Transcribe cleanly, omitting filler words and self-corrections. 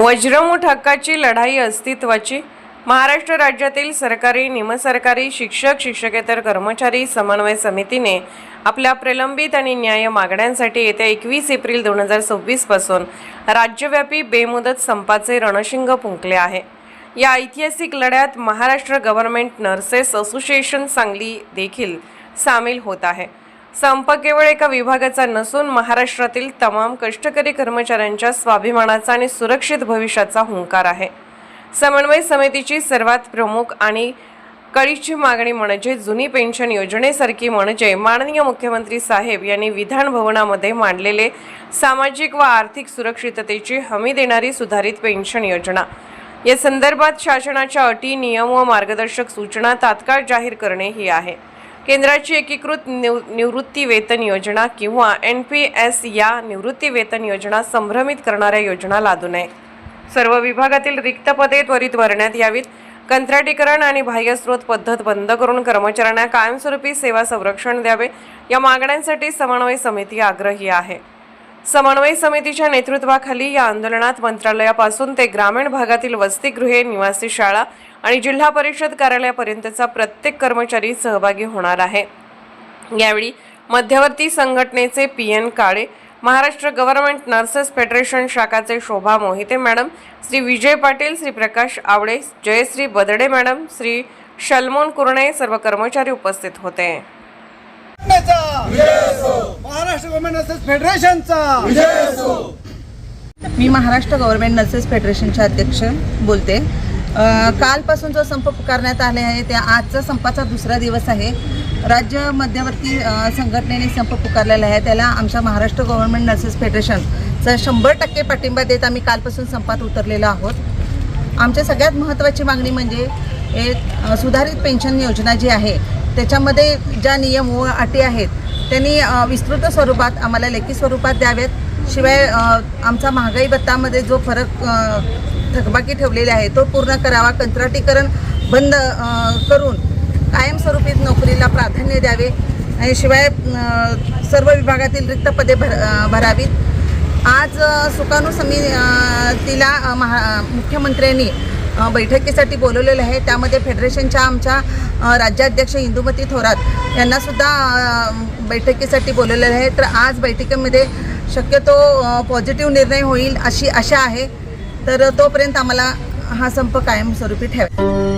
वज्रमुठ हक्काची लढाई अस्तित्वाची। महाराष्ट्र राज्यातील सरकारी, निमसरकारी, शिक्षक, शिक्षकेतर कर्मचारी समन्वय समितीने आपल्या प्रलंबित आणि न्याय मागण्यांसाठी येत्या 21 एप्रिल 2026 पासून राज्यव्यापी बेमुदत संपाचे रणशिंग फुंकले आहे। या ऐतिहासिक लढ्यात Maharashtra government nurses association Sangli देखील सामील होत आहे। संप केवळ एका विभागाचा नसून महाराष्ट्रातील तमाम कष्टकरी कर्मचाऱ्यांच्या स्वाभिमानाचा आणि सुरक्षित भविष्याचा हुंकार आहे। समन्वय समितीची सर्वात प्रमुख आणि कळीची मागणी म्हणजे जुनी पेन्शन योजनेसारखी म्हणजे माननीय मुख्यमंत्री साहेब यांनी विधान भवनामध्ये मांडलेले सामाजिक व आर्थिक सुरक्षिततेची हमी देणारी सुधारित पेन्शन योजना। या संदर्भात शासनाच्या अटी, नियम व मार्गदर्शक सूचना तात्काळ जाहीर करणे ही आहे। केंद्राची एकीकृत निवृत्ती वेतन योजना किंवा NPS या निवृत्ती वेतन योजना संभ्रमित करणाऱ्या योजना लादू नये। सर्व विभागातील रिक्त पदे त्वरित भरण्यात यावीत। कंत्राटीकरण आणि बाह्यस्रोत पद्धत बंद करून कर्मचाऱ्यांना कायमस्वरूपी सेवा संरक्षण द्यावे। या मागण्यांसाठी समन्वय समिती आग्रही आहे। समन्वय समितीच्या नेतृत्वाखाली या आंदोलनात मंत्रालयापासून ते ग्रामीण भागातील वसतिगृहे, निवासी शाळा आणि जिल्हा परिषद कार्यालयापर्यंतचा प्रत्येक कर्मचारी सहभागी होणार आहे। यावेळी मध्यवर्ती संघटनेचे PN काळे, महाराष्ट्र गव्हर्नमेंट नर्सेस फेडरेशन शाखाचे शोभा मोहिते मॅडम, श्री विजय पाटील, श्री प्रकाश आवडे, जयश्री बदडे मॅडम, श्री शलमोन कुरणे सर्व कर्मचारी उपस्थित होते। महाराष्ट्र गव्हर्नमेंट नर्सेस फेडरेशनचा विजय असो। मी महाराष्ट्र गव्हर्नमेंट नर्सेस फेडरेशनचे अध्यक्ष बोलते। कालपासून जो संप पुकारण्यात आले आहे त्या आजचा संपाचा दुसरा दिवस आहे। राज्य मध्यवर्ती संघटनेने संप पुकारलेला आहे, त्याला आमच्या महाराष्ट्र गव्हर्नमेंट नर्सेस फेडरेशनचा 100% पाठिंबा देत आम्ही कालपासून संपात उतरलेलो आहोत। आमच्या सगळ्यात महत्त्वाची मागणी म्हणजे एक सुधारित पेन्शन योजना जी आहे त्याच्यामध्ये ज्या नियम व अटी आहेत त्यांनी विस्तृत स्वरूपात आम्हाला लेखी स्वरूपात द्यावेत। शिवाय आमचा महागाई भत्तामध्ये जो फरक थकबाकी ठेवलेला आहे तो पूर्ण करावा। कंत्राटीकरण बंद करून कायमस्वरूपी नोकरीला प्राधान्य द्यावे आणि शिवाय सर्व विभागातील रिक्त पदे भरावीत। आज सुकाणू समितीला मुख्यमंत्र्यांनी बैठकीसाठी बोलवलेलं आहे। त्यामध्ये फेडरेशनच्या आमच्या राज्याध्यक्ष इंदुमती थोरात यांनासुद्धा बैठकीसाठी बोलवलेलं आहे। तर आज बैठकीमध्ये शक्यतो पॉझिटिव्ह निर्णय होईल अशी आशा आहे। तर तोपर्यंत आम्हाला हा संप कायमस्वरूपी ठेवा।